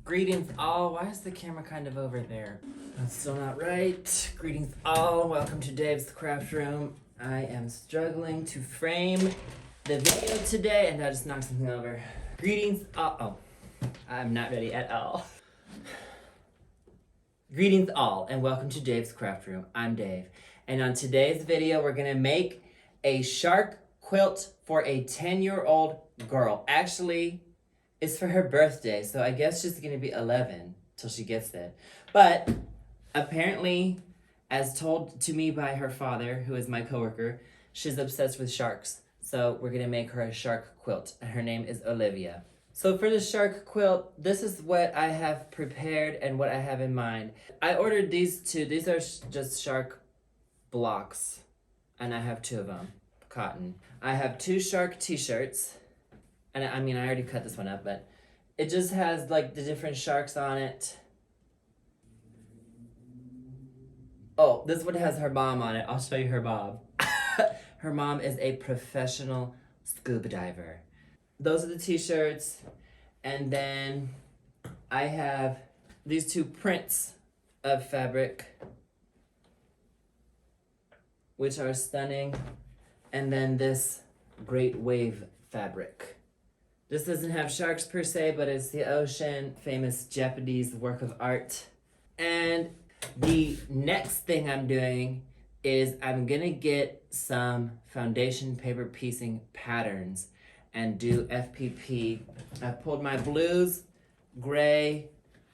Greetings all. Why is the camera kind of over there? That's still not right. Greetings all. Welcome to Dave's Craft Room. I am struggling to frame the video today and I just knocked something over. Greetings all. Oh, I'm not ready at all. Greetings all and welcome to Dave's Craft Room. I'm Dave. And on today's video, we're gonna make a shark quilt for a 10-year-old girl. Actually, it's for her birthday, so I guess she's gonna be 11 till she gets it. But apparently, as told to me by her father, who is my coworker, she's obsessed with sharks. So we're gonna make her a shark quilt, and her name is Olivia. So for the shark quilt, this is what I have prepared and what I have in mind. I ordered these two. These are just shark blocks, and I have two of them, cotton. I have two shark t-shirts. And I mean, I already cut this one up, but it just has like the different sharks on it. Oh, this one has her mom on it. I'll show you her mom. Her mom is a professional scuba diver. Those are the t-shirts. And then I have these two prints of fabric, which are stunning. And then this great wave fabric. This doesn't have sharks per se, but it's the ocean, famous Japanese work of art. And the next thing I'm doing is I'm gonna get some foundation paper piecing patterns and do FPP. I pulled my blues, gray,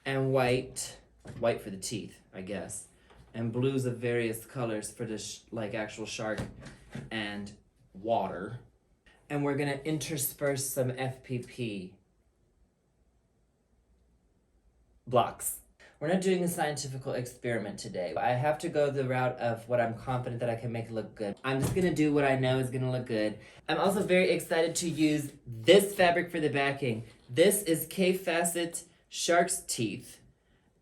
and white. White for the teeth, I guess. And blues of various colors for the like actual shark and water. And we're gonna intersperse some FPP blocks. We're not doing a scientific experiment today. I have to go the route of what I'm confident that I can make look good. I'm just gonna do what I know is gonna look good. I'm also very excited to use this fabric for the backing. This is Kaffe Shark's Teeth.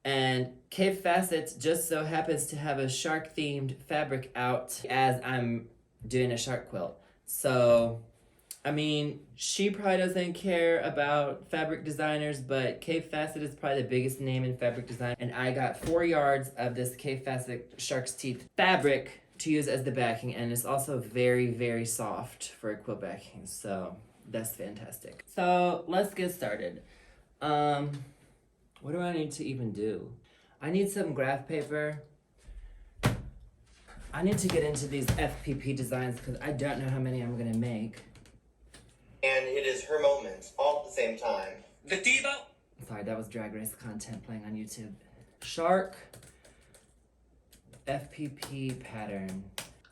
And Kaffe just so happens to have a shark themed fabric out as I'm doing a shark quilt. So, I mean, she probably doesn't care about fabric designers, but Kaffe is probably the biggest name in fabric design. And I got 4 yards of this Kaffe Shark's Teeth fabric to use as the backing. And it's also very, very soft for a quilt backing. So that's fantastic. So let's get started. What do I need to even do? I need some graph paper. I need to get into these FPP designs because I don't know how many I'm gonna make. And it is her moment, all at the same time. Vetivo! Sorry, that was Drag Race content playing on YouTube. Shark FPP pattern.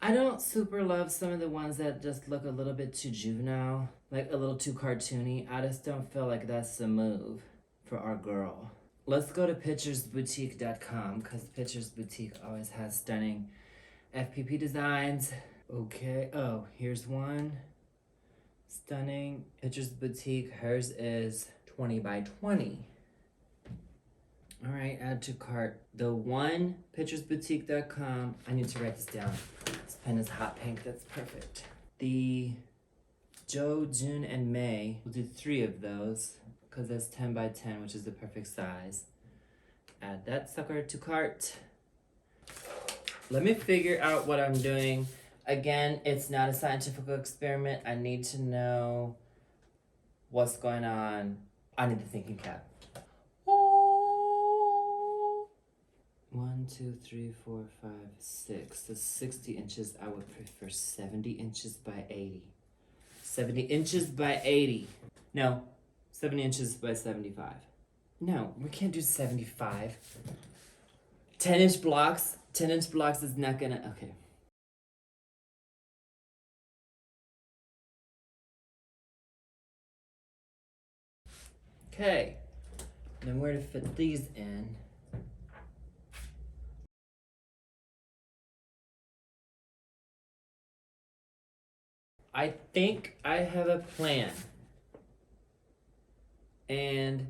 I don't super love some of the ones that just look a little bit too juvenile, like a little too cartoony. I just don't feel like that's the move for our girl. Let's go to picturesboutique.com because Pictures Boutique always has stunning FPP designs. Okay, oh, here's one. Stunning. Pictures Boutique, hers is 20 by 20. All right, add to cart. The one, picturesboutique.com. I need to write this down. This pen is hot pink, that's perfect. The JoeJuneAndMae, we'll do 3 of those because that's 10 by 10, which is the perfect size. Add that sucker to cart. Let me figure out what I'm doing. Again, it's not a scientific experiment. I need to know what's going on. I need the thinking cap. 1, 2, 3, 4, 5, 6. So 60 inches. I would prefer 70 inches by 80. 70 inches by 80. No, 70 inches by 75. No, we can't do 75. 10-inch blocks. 10-inch blocks is not gonna, okay. Okay, then where to fit these in? I think I have a plan. And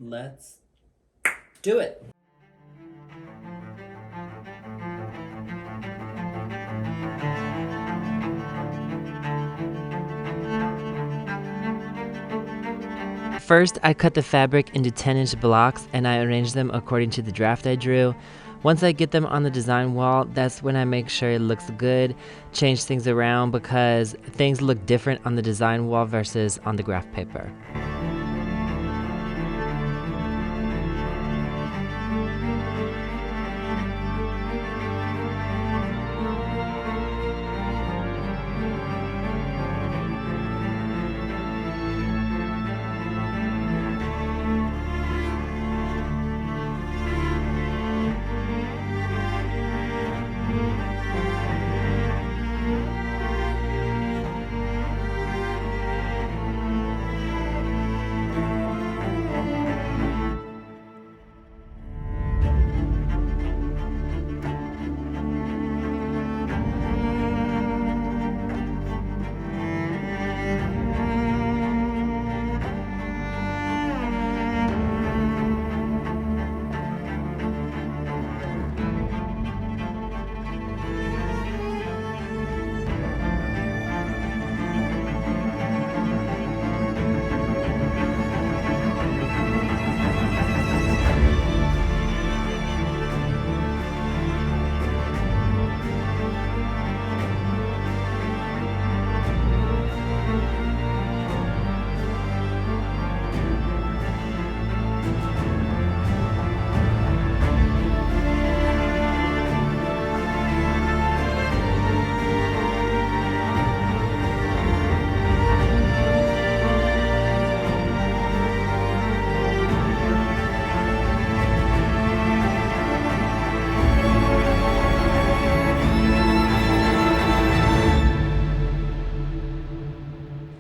let's do it. First, I cut the fabric into 10-inch blocks and I arrange them according to the draft I drew. Once I get them on the design wall, that's when I make sure it looks good, change things around because things look different on the design wall versus on the graph paper.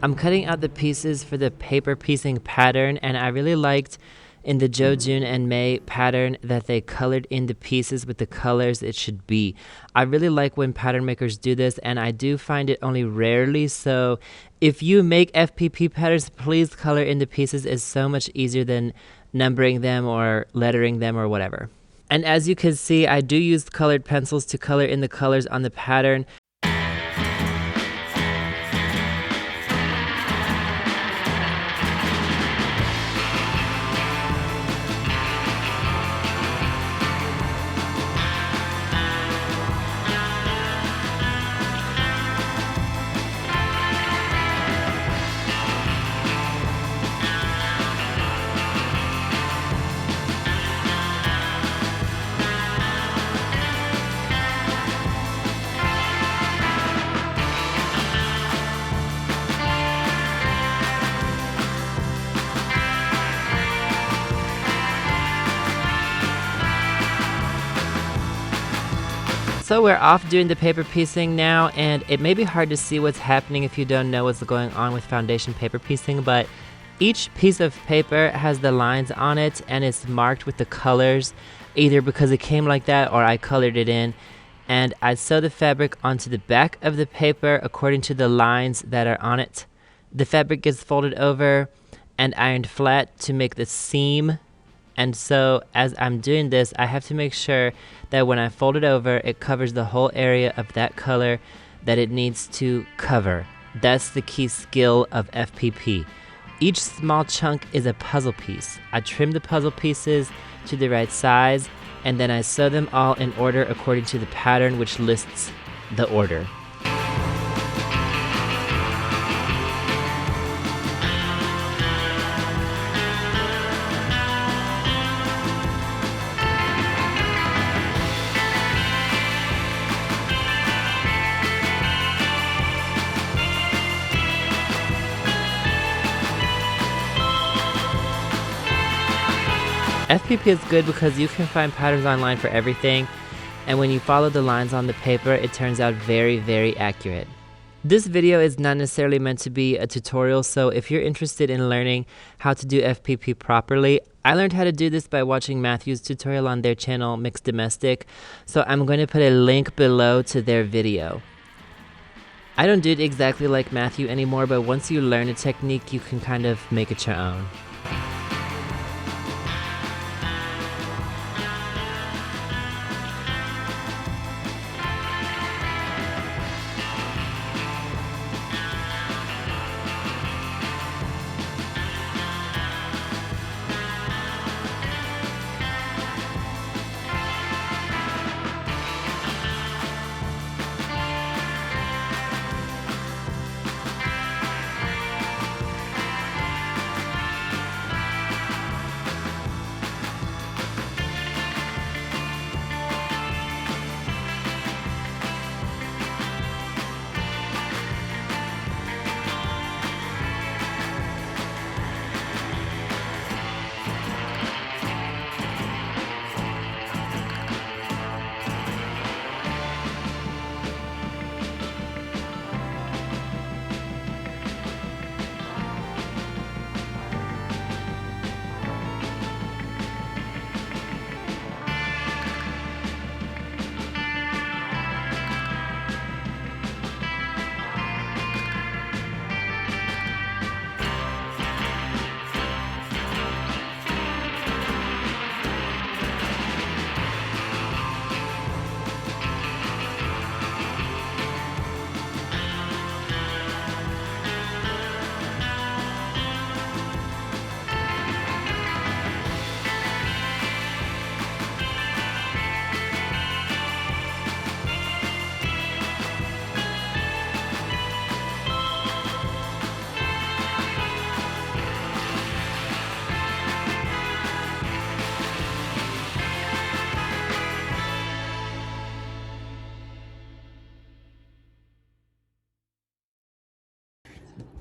I'm cutting out the pieces for the paper piecing pattern, and I really liked in the JoeJuneAndMae pattern that they colored in the pieces with the colors it should be. I really like when pattern makers do this, and I do find it only rarely, so if you make FPP patterns, please color in the pieces. It's so much easier than numbering them or lettering them or whatever. And as you can see, I do use colored pencils to color in the colors on the pattern. So we're off doing the paper piecing now, and it may be hard to see what's happening if you don't know what's going on with foundation paper piecing, but each piece of paper has the lines on it and it's marked with the colors, either because it came like that or I colored it in. And I sew the fabric onto the back of the paper according to the lines that are on it. The fabric gets folded over and ironed flat to make the seam. And so as I'm doing this, I have to make sure that when I fold it over, it covers the whole area of that color that it needs to cover. That's the key skill of FPP. Each small chunk is a puzzle piece. I trim the puzzle pieces to the right size, and then I sew them all in order according to the pattern which lists the order. FPP is good because you can find patterns online for everything, and when you follow the lines on the paper, it turns out very, very accurate. This video is not necessarily meant to be a tutorial, so if you're interested in learning how to do FPP properly, I learned how to do this by watching Matthew's tutorial on their channel, Mixed Domestic, so I'm going to put a link below to their video. I don't do it exactly like Matthew anymore, but once you learn a technique, you can kind of make it your own.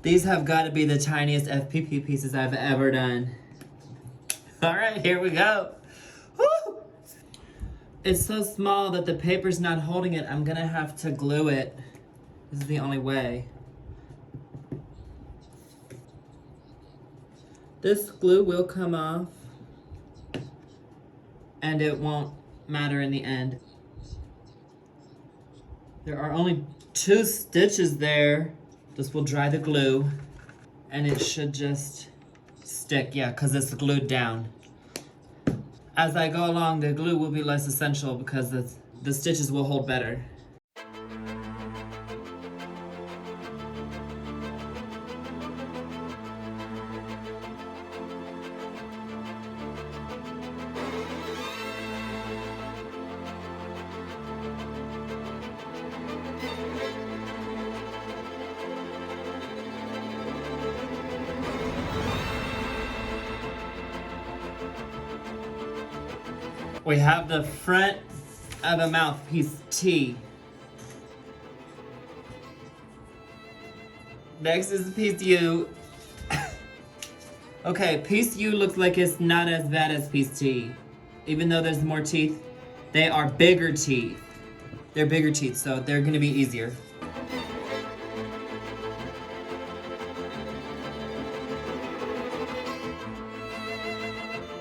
These have got to be the tiniest FPP pieces I've ever done. All right, here we go. Woo! It's so small that the paper's not holding it. I'm gonna have to glue it. This is the only way. This glue will come off and it won't matter in the end. There are only 2 stitches there. This will dry the glue and it should just stick, yeah, because it's glued down. As I go along, the glue will be less essential because the stitches will hold better. We have the front of a mouthpiece T. Next is piece U. Okay, piece U looks like it's not as bad as piece T. Even though there's more teeth, they are bigger teeth. They're bigger teeth, so they're gonna be easier.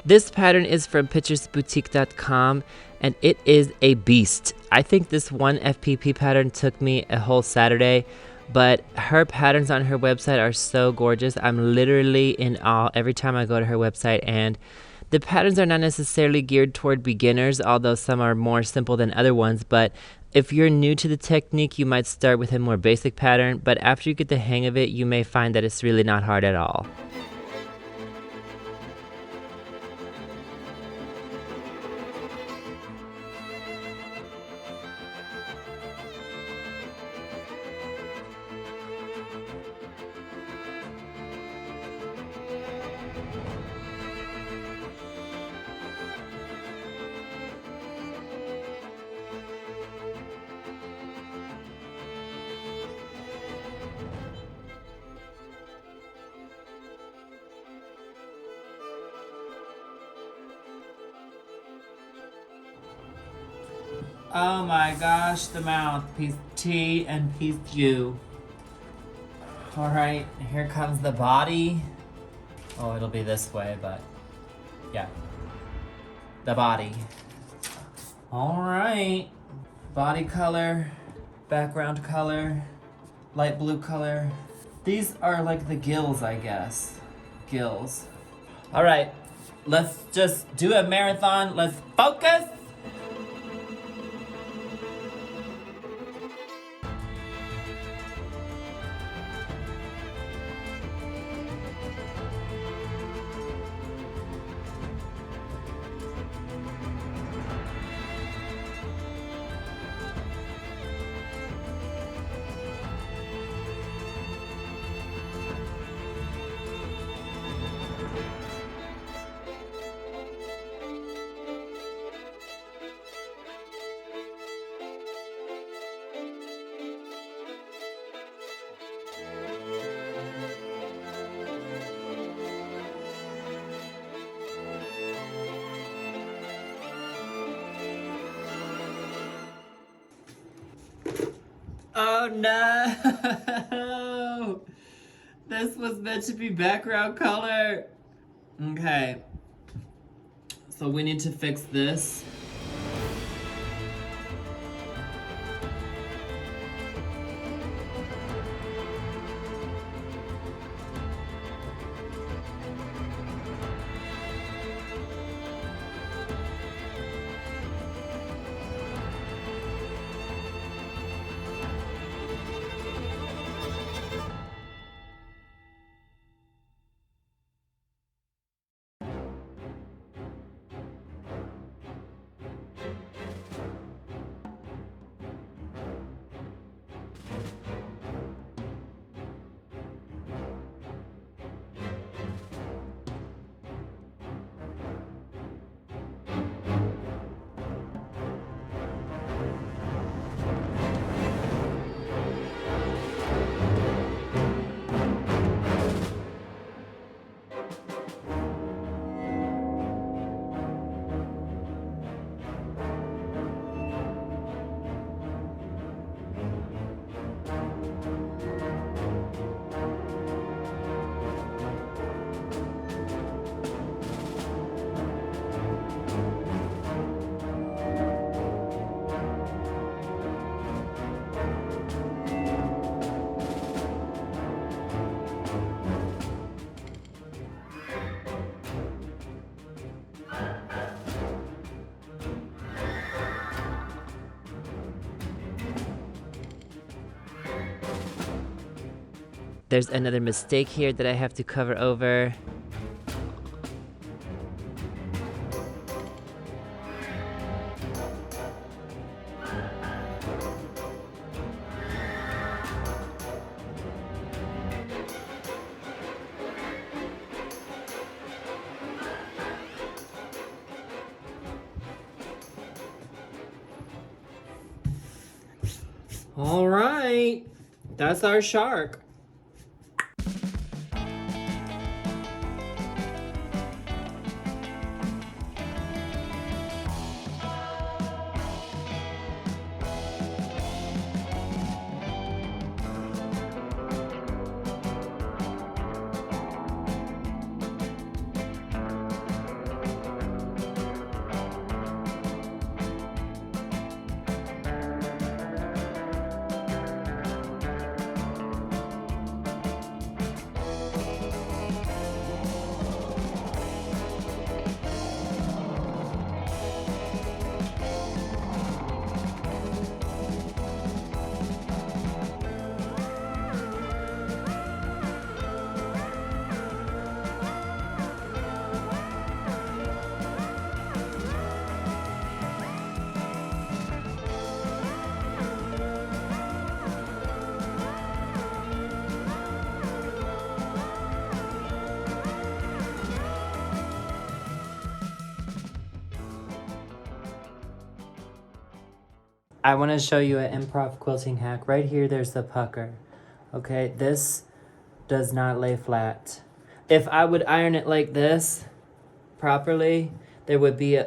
This pattern is from picturesboutique.com and it is a beast. I think this one FPP pattern took me a whole Saturday, but her patterns on her website are so gorgeous. I'm literally in awe every time I go to her website, and the patterns are not necessarily geared toward beginners, although some are more simple than other ones, but if you're new to the technique, you might start with a more basic pattern, but after you get the hang of it, you may find that it's really not hard at all. Oh my gosh, the mouth, piece T and piece U. All right, here comes the body. Oh, it'll be this way, but yeah, the body. All right, body color, background color, light blue color. These are like the gills, I guess. Gills. All right, let's just do a marathon. Let's focus. Oh no! This was meant to be background color. Okay. So we need to fix this. there's another mistake here that I have to cover over. All right, that's our shark. I want to show you an improv quilting hack. Right here, there's the pucker. Okay, this does not lay flat. If I would iron it like this properly, there would be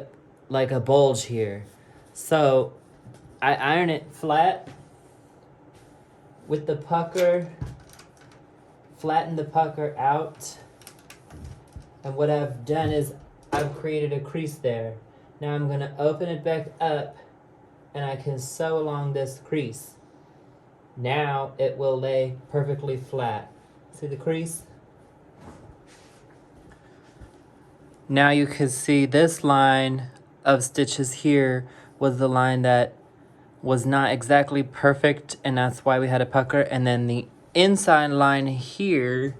like a bulge here. So I iron it flat with the pucker, flatten the pucker out. And what I've done is I've created a crease there. Now I'm gonna open it back up and I can sew along this crease. Now it will lay perfectly flat. See the crease? Now you can see this line of stitches here was the line that was not exactly perfect, and that's why we had a pucker. And then the inside line here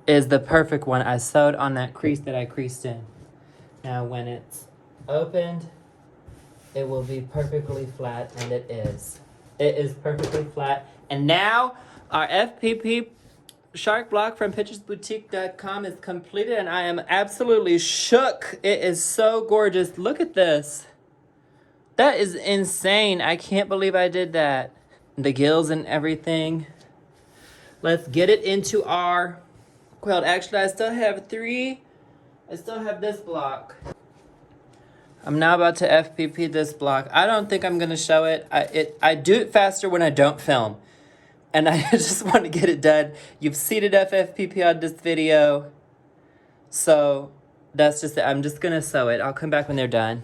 is the perfect one. I sewed on that crease that I creased in. Now when it's opened, it will be perfectly flat, and it is. It is perfectly flat. And now our FPP shark block from picturesboutique.com is completed, and I am absolutely shook. It is so gorgeous. Look at this. That is insane. I can't believe I did that. The gills and everything. Let's get it into our quilt. Actually, I still have this block. I'm now about to FPP this block. I don't think I'm gonna show it. I do it faster when I don't film. And I just want to get it done. You've seen enough FPP on this video. So that's just it. I'm just gonna sew it. I'll come back when they're done.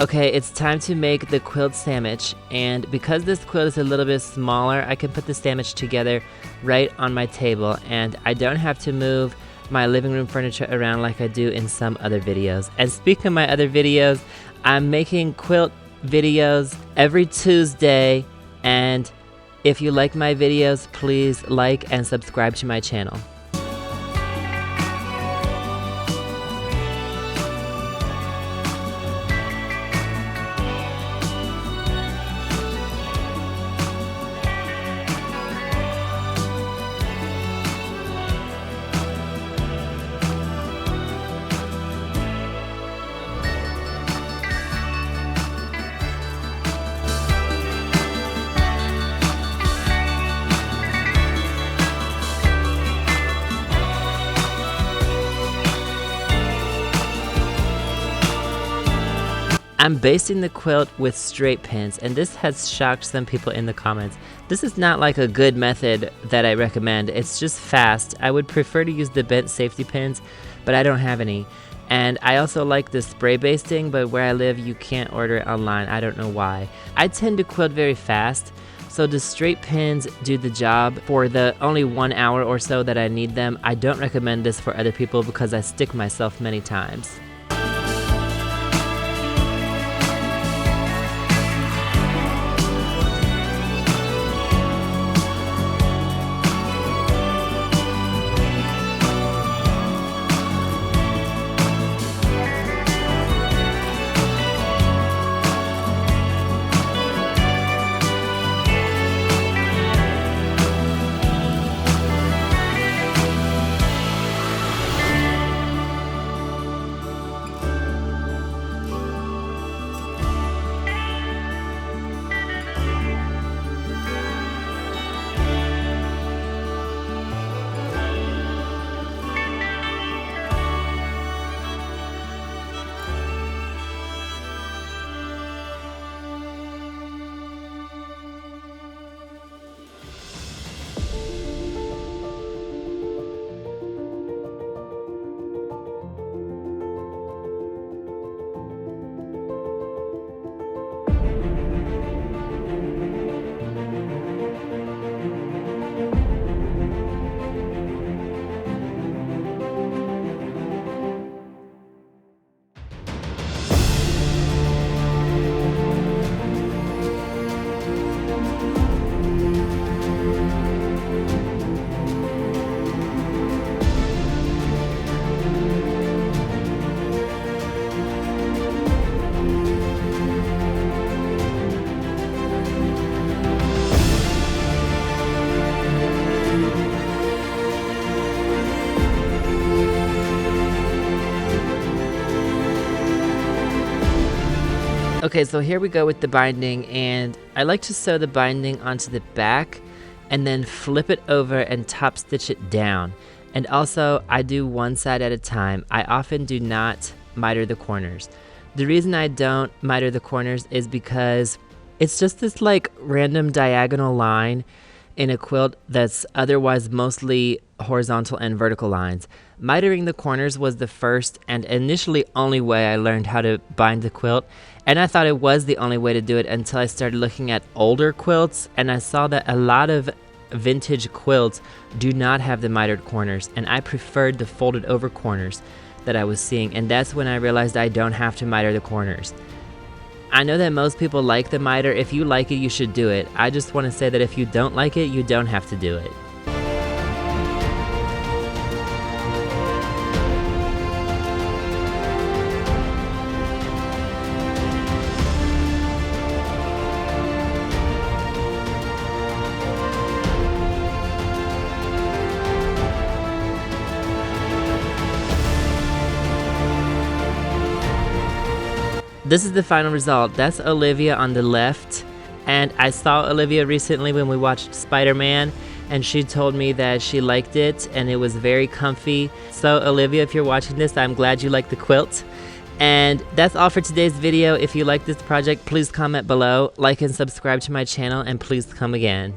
Okay, it's time to make the quilt sandwich, and because this quilt is a little bit smaller, I can put the sandwich together right on my table, and I don't have to move my living room furniture around like I do in some other videos. And speaking of my other videos, I'm making quilt videos every Tuesday, and if you like my videos, please like and subscribe to my channel. I'm basting the quilt with straight pins, and this has shocked some people in the comments. This is not like a good method that I recommend. It's just fast. I would prefer to use the bent safety pins, but I don't have any. And I also like the spray basting, but where I live you can't order it online. I don't know why. I tend to quilt very fast, so the straight pins do the job for the only 1 hour or so that I need them. I don't recommend this for other people because I stick myself many times. Okay, so here we go with the binding, and I like to sew the binding onto the back and then flip it over and top stitch it down. And also, I do one side at a time. I often do not miter the corners. The reason I don't miter the corners is because it's just this like random diagonal line in a quilt that's otherwise mostly horizontal and vertical lines. Mitering the corners was the first and initially only way I learned how to bind the quilt, and I thought it was the only way to do it until I started looking at older quilts, and I saw that a lot of vintage quilts do not have the mitered corners, and I preferred the folded over corners that I was seeing, and that's when I realized I don't have to miter the corners. I know that most people like the miter. If you like it, you should do it. I just want to say that if you don't like it, you don't have to do it. This is the final result. That's Olivia on the left, and I saw Olivia recently when we watched Spider-Man, and she told me that she liked it and it was very comfy. So Olivia, if you're watching this, I'm glad you like the quilt. And that's all for today's video. If you like this project, please comment below, like and subscribe to my channel, and please come again.